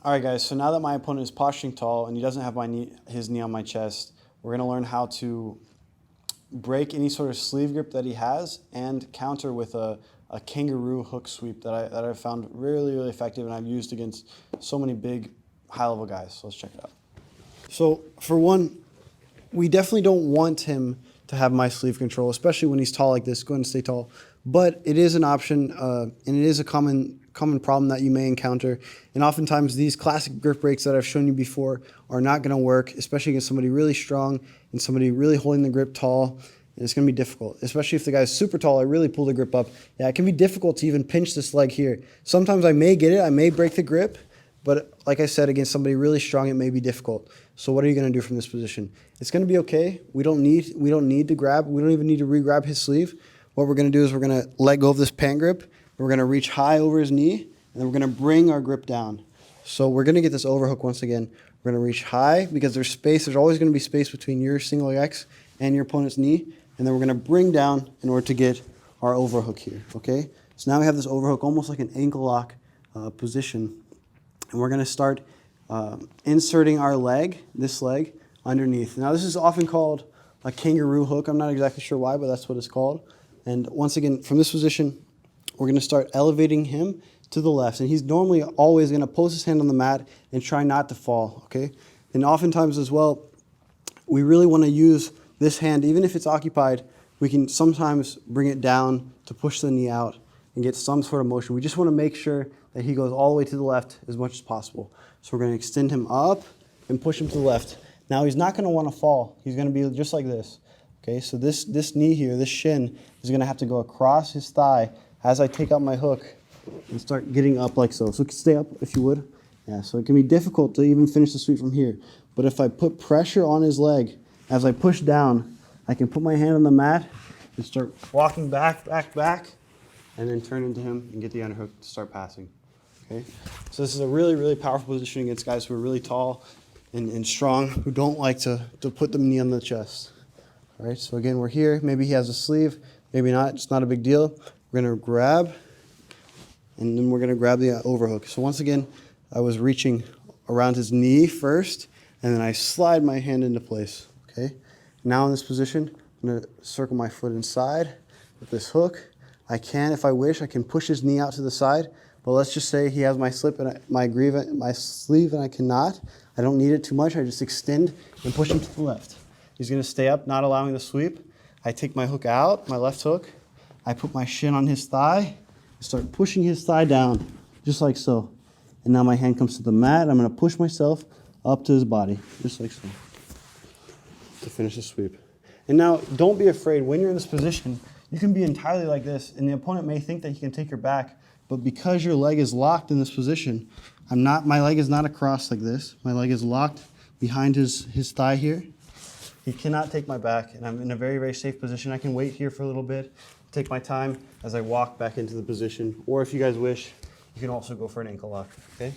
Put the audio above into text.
All right, guys, so now that my opponent is posturing tall and he doesn't have his knee on my chest, we're going to learn how to break any sort of sleeve grip that he has and counter with a kangaroo hook sweep that I've found really, really effective and I've used against so many big, high-level guys. So let's check it out. So for one, we definitely don't want him to have my sleeve control, especially when he's tall like this. Go ahead and stay tall. But it is an option, and it is a common problem that you may encounter. And oftentimes these classic grip breaks that I've shown you before are not going to work, especially against somebody really strong and somebody really holding the grip tall. And it's going to be difficult, especially if the guy's super tall. I really pull the grip up. Yeah, it can be difficult to even pinch this leg here. Sometimes I may get it. I may break the grip. But like I said, against somebody really strong, it may be difficult. So what are you going to do from this position? It's going to be okay. We don't need to grab. We don't even need to re-grab his sleeve. What we're going to do is we're going to let go of this pant grip. We're going to reach high over his knee, and then we're going to bring our grip down. So we're going to get this overhook once again. We're going to reach high because there's space. There's always going to be space between your single leg X and your opponent's knee. And then we're going to bring down in order to get our overhook here, okay? So now we have this overhook almost like an ankle lock position. And we're going to start inserting our leg, this leg, underneath. Now this is often called a kangaroo hook. I'm not exactly sure why, but that's what it's called. And once again, from this position, we're going to start elevating him to the left. And he's normally always going to post his hand on the mat and try not to fall, okay? And oftentimes as well, we really want to use this hand, even if it's occupied, we can sometimes bring it down to push the knee out and get some sort of motion. We just want to make sure that he goes all the way to the left as much as possible. So we're going to extend him up and push him to the left. Now he's not going to want to fall. He's going to be just like this. Okay, so this knee here, this shin, is going to have to go across his thigh as I take out my hook and start getting up like so. So stay up if you would. Yeah, so it can be difficult to even finish the sweep from here. But if I put pressure on his leg, as I push down, I can put my hand on the mat and start walking back, and then turn into him and get the underhook to start passing. Okay, so this is a really, really powerful position against guys who are really tall and strong, who don't like to put the knee on the chest. All right, so again, we're here. Maybe he has a sleeve, maybe not. It's not a big deal. We're going to grab, and then we're going to grab the overhook. So once again, I was reaching around his knee first, and then I slide my hand into place. Okay, now in this position, I'm going to circle my foot inside with this hook. I can, if I wish, I can push his knee out to the side, but let's just say he has my sleeve and I cannot. I don't need it too much. I just extend and push him to the left. He's going to stay up, not allowing the sweep. I take my hook out, my left hook. I put my shin on his thigh and start pushing his thigh down, just like so. And now my hand comes to the mat. I'm going to push myself up to his body, just like so, to finish the sweep. And now, don't be afraid. When you're in this position, you can be entirely like this, and the opponent may think that he can take your back, but because your leg is locked in this position, my leg is not across like this. My leg is locked behind his thigh here. He cannot take my back, and I'm in a very, very safe position. I can wait here for a little bit, take my time as I walk back into the position. Or if you guys wish, you can also go for an ankle lock, okay?